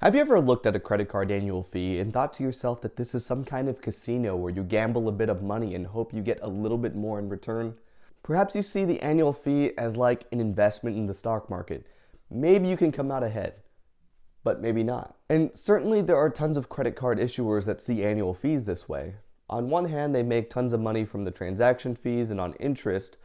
Have you ever looked at a credit card annual fee and thought to yourself that this is some kind of casino where you gamble a bit of money and hope you get a little bit more in return? Perhaps you see the annual fee as like an investment in the stock market. Maybe you can come out ahead, but maybe not. And certainly there are tons of credit card issuers that see annual fees this way. On one hand, they make tons of money from the transaction fees and on interest,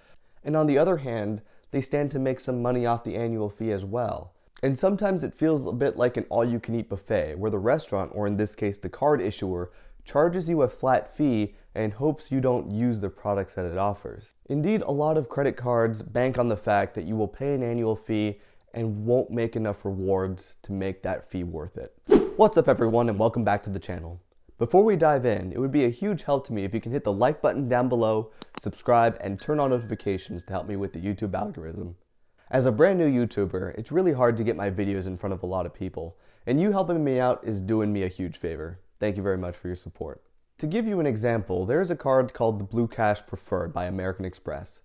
and on the other hand, they stand to make some money off the annual fee as well. And sometimes it feels a bit like an all-you-can-eat buffet, where the restaurant, or in this case the card issuer, charges you a flat fee and hopes you don't use the products that it offers. Indeed, a lot of credit cards bank on the fact that you will pay an annual fee and won't make enough rewards to make that fee worth it. What's up everyone, and welcome back to the channel. Before we dive in, it would be a huge help to me if you can hit the like button down below, subscribe, and turn on notifications to help me with the YouTube algorithm. As a brand new YouTuber, it's really hard to get my videos in front of a lot of people, and you helping me out is doing me a huge favor. Thank you very much for your support. To give you an example, there is a card called the Blue Cash Preferred by American Express.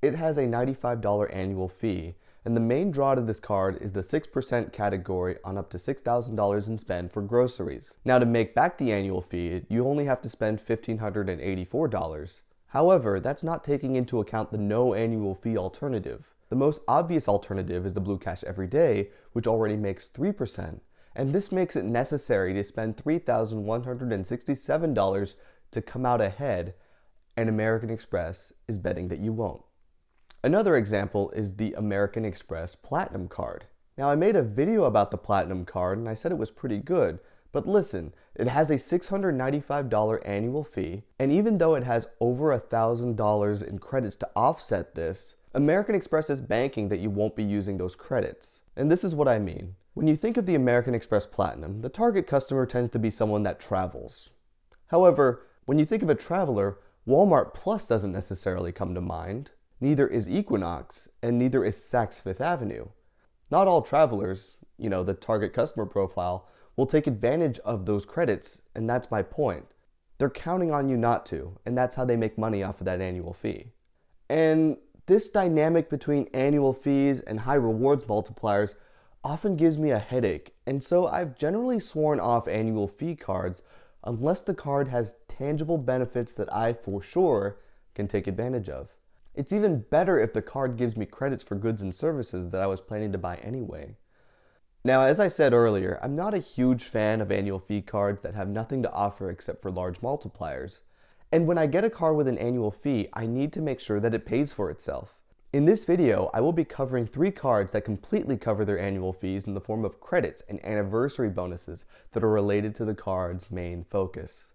It has a $95 annual fee, and the main draw to this card is the 6% category on up to $6,000 in spend for groceries. Now, to make back the annual fee, you only have to spend $1,584. However, that's not taking into account the no annual fee alternative. The most obvious alternative is the Blue Cash Everyday, which already makes 3%, and this makes it necessary to spend $3,167 to come out ahead, and American Express is betting that you won't. Another example is the American Express Platinum Card. Now, I made a video about the Platinum Card and I said it was pretty good, but listen, it has a $695 annual fee, and even though it has over $1,000 in credits to offset this, American Express is banking that you won't be using those credits. And this is what I mean. When you think of the American Express Platinum, the target customer tends to be someone that travels. However, when you think of a traveler, Walmart Plus doesn't necessarily come to mind. Neither is Equinox, and neither is Saks Fifth Avenue. Not all travelers, the target customer profile, will take advantage of those credits, and that's my point. They're counting on you not to, and that's how they make money off of that annual fee. And this dynamic between annual fees and high rewards multipliers often gives me a headache, and so I've generally sworn off annual fee cards unless the card has tangible benefits that I for sure can take advantage of. It's even better if the card gives me credits for goods and services that I was planning to buy anyway. Now, as I said earlier, I'm not a huge fan of annual fee cards that have nothing to offer except for large multipliers. And when I get a card with an annual fee, I need to make sure that it pays for itself. In this video, I will be covering 3 cards that completely cover their annual fees in the form of credits and anniversary bonuses that are related to the card's main focus.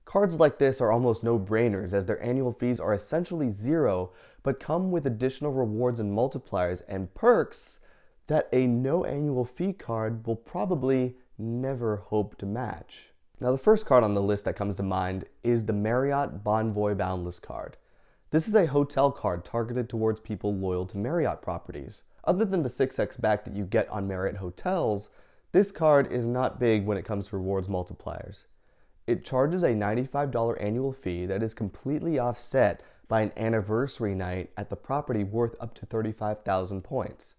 Cards like this are almost no-brainers as their annual fees are essentially zero, but come with additional rewards and multipliers and perks that a no annual fee card will probably never hope to match. Now, the first card on the list that comes to mind is the Marriott Bonvoy Boundless card. This is a hotel card targeted towards people loyal to Marriott properties. Other than the 6x back that you get on Marriott hotels, this card is not big when it comes to rewards multipliers. It charges a $95 annual fee that is completely offset by an anniversary night at the property worth up to 35,000 points.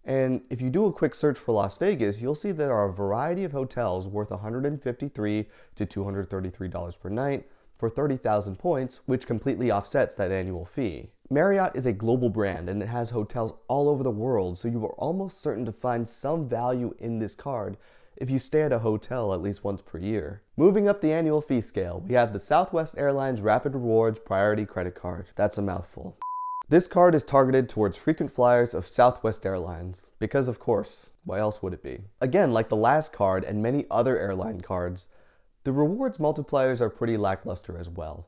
And if you do a quick search for Las Vegas, you'll see there are a variety of hotels worth $153 to $233 per night for 30,000 points, which completely offsets that annual fee. Marriott is a global brand and it has hotels all over the world, so you are almost certain to find some value in this card if you stay at a hotel at least once per year. Moving up the annual fee scale, we have the Southwest Airlines Rapid Rewards Priority Credit Card. That's a mouthful. This card is targeted towards frequent flyers of Southwest Airlines, because of course, why else would it be? Again, like the last card and many other airline cards, the rewards multipliers are pretty lackluster as well.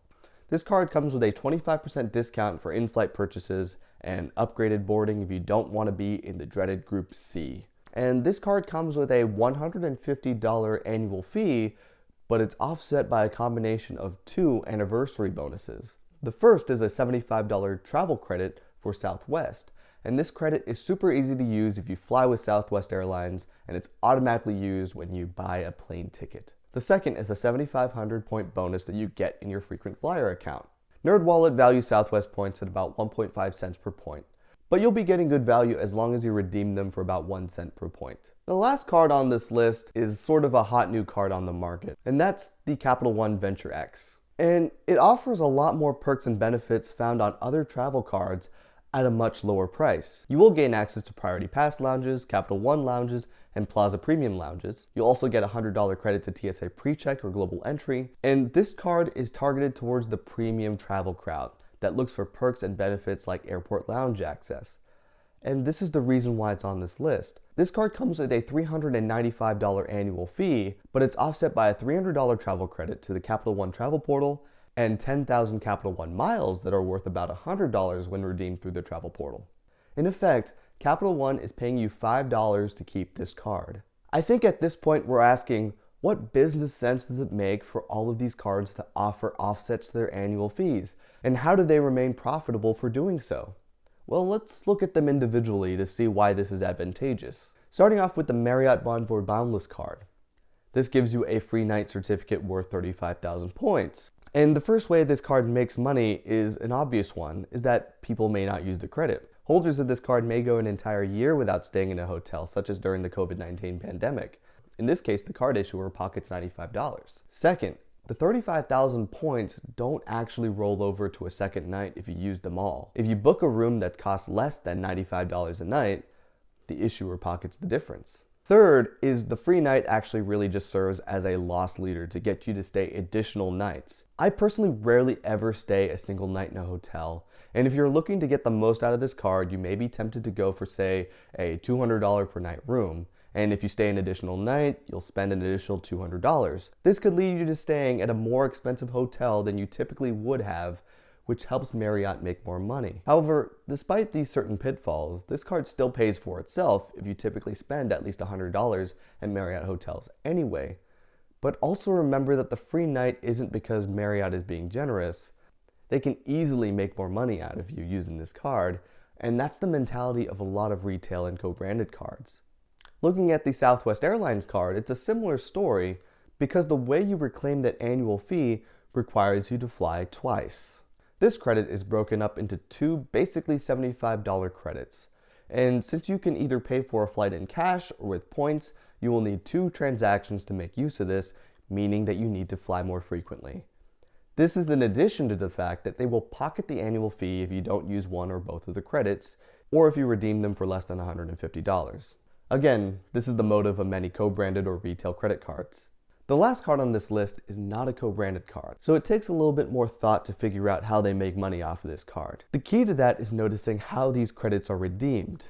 This card comes with a 25% discount for in-flight purchases and upgraded boarding if you don't want to be in the dreaded Group C. And this card comes with a $150 annual fee, but it's offset by a combination of 2 anniversary bonuses. The first is a $75 travel credit for Southwest, and this credit is super easy to use if you fly with Southwest Airlines, and it's automatically used when you buy a plane ticket. The second is a 7,500 point bonus that you get in your frequent flyer account. NerdWallet values Southwest points at about 1.5 cents per point, but you'll be getting good value as long as you redeem them for about 1 cent per point. The last card on this list is sort of a hot new card on the market, and that's the Capital One Venture X. And it offers a lot more perks and benefits found on other travel cards at a much lower price. You will gain access to Priority Pass lounges, Capital One lounges, and Plaza Premium lounges. You'll also get a $100 credit to TSA PreCheck or Global Entry. And this card is targeted towards the premium travel crowd that looks for perks and benefits like airport lounge access. And this is the reason why it's on this list. This card comes with a $395 annual fee, but it's offset by a $300 travel credit to the Capital One travel portal and 10,000 Capital One miles that are worth about $100 when redeemed through the travel portal. In effect, Capital One is paying you $5 to keep this card. I think at this point we're asking, what business sense does it make for all of these cards to offer offsets to their annual fees? And how do they remain profitable for doing so? Well, let's look at them individually to see why this is advantageous. Starting off with the Marriott Bonvoy Boundless card. This gives you a free night certificate worth 35,000 points. And the first way this card makes money is an obvious one, is that people may not use the credit. Holders of this card may go an entire year without staying in a hotel, such as during the COVID-19 pandemic. In this case, the card issuer pockets $95. Second, the 35,000 points don't actually roll over to a second night if you use them all. If you book a room that costs less than $95 a night, the issuer pockets the difference. Third is the free night actually really just serves as a loss leader to get you to stay additional nights. I personally rarely ever stay a single night in a hotel, and if you're looking to get the most out of this card, you may be tempted to go for, say, a $200 per night room. And if you stay an additional night, you'll spend an additional $200. This could lead you to staying at a more expensive hotel than you typically would have, which helps Marriott make more money. However, despite these certain pitfalls, this card still pays for itself if you typically spend at least $100 at Marriott hotels anyway. But also remember that the free night isn't because Marriott is being generous. They can easily make more money out of you using this card, and that's the mentality of a lot of retail and co-branded cards. Looking at the Southwest Airlines card, it's a similar story because the way you reclaim that annual fee requires you to fly twice. This credit is broken up into two basically $75 credits. And since you can either pay for a flight in cash or with points, you will need 2 transactions to make use of this, meaning that you need to fly more frequently. This is in addition to the fact that they will pocket the annual fee if you don't use one or both of the credits, or if you redeem them for less than $150. Again, this is the motive of many co-branded or retail credit cards. The last card on this list is not a co-branded card, so it takes a little bit more thought to figure out how they make money off of this card. The key to that is noticing how these credits are redeemed,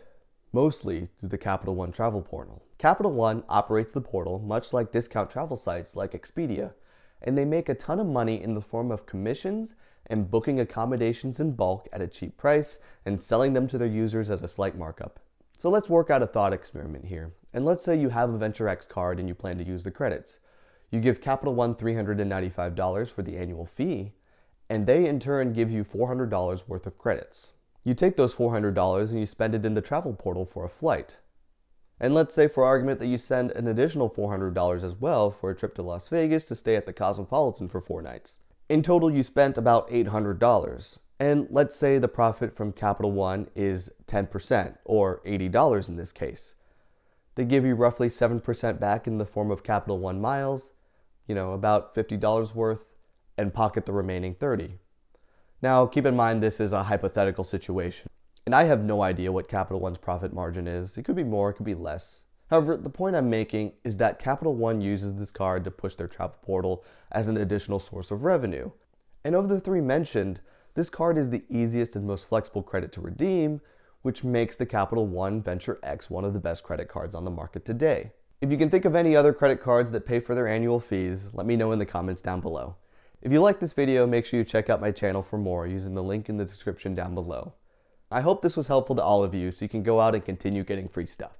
mostly through the Capital One travel portal. Capital One operates the portal much like discount travel sites like Expedia, and they make a ton of money in the form of commissions and booking accommodations in bulk at a cheap price and selling them to their users at a slight markup. So let's work out a thought experiment here. And let's say you have a Venture X card and you plan to use the credits. You give Capital One $395 for the annual fee, and they in turn give you $400 worth of credits. You take those $400 and you spend it in the travel portal for a flight. And let's say for argument that you send an additional $400 as well for a trip to Las Vegas to stay at the Cosmopolitan for 4 nights. In total, you spent about $800. And let's say the profit from Capital One is 10%, or $80 in this case. They give you roughly 7% back in the form of Capital One miles, about $50 worth, and pocket the remaining 30. Now, keep in mind this is a hypothetical situation, and I have no idea what Capital One's profit margin is. It could be more, it could be less. However, the point I'm making is that Capital One uses this card to push their travel portal as an additional source of revenue. And of the 3 mentioned, this card is the easiest and most flexible credit to redeem, which makes the Capital One Venture X one of the best credit cards on the market today. If you can think of any other credit cards that pay for their annual fees, let me know in the comments down below. If you like this video, make sure you check out my channel for more using the link in the description down below. I hope this was helpful to all of you so you can go out and continue getting free stuff.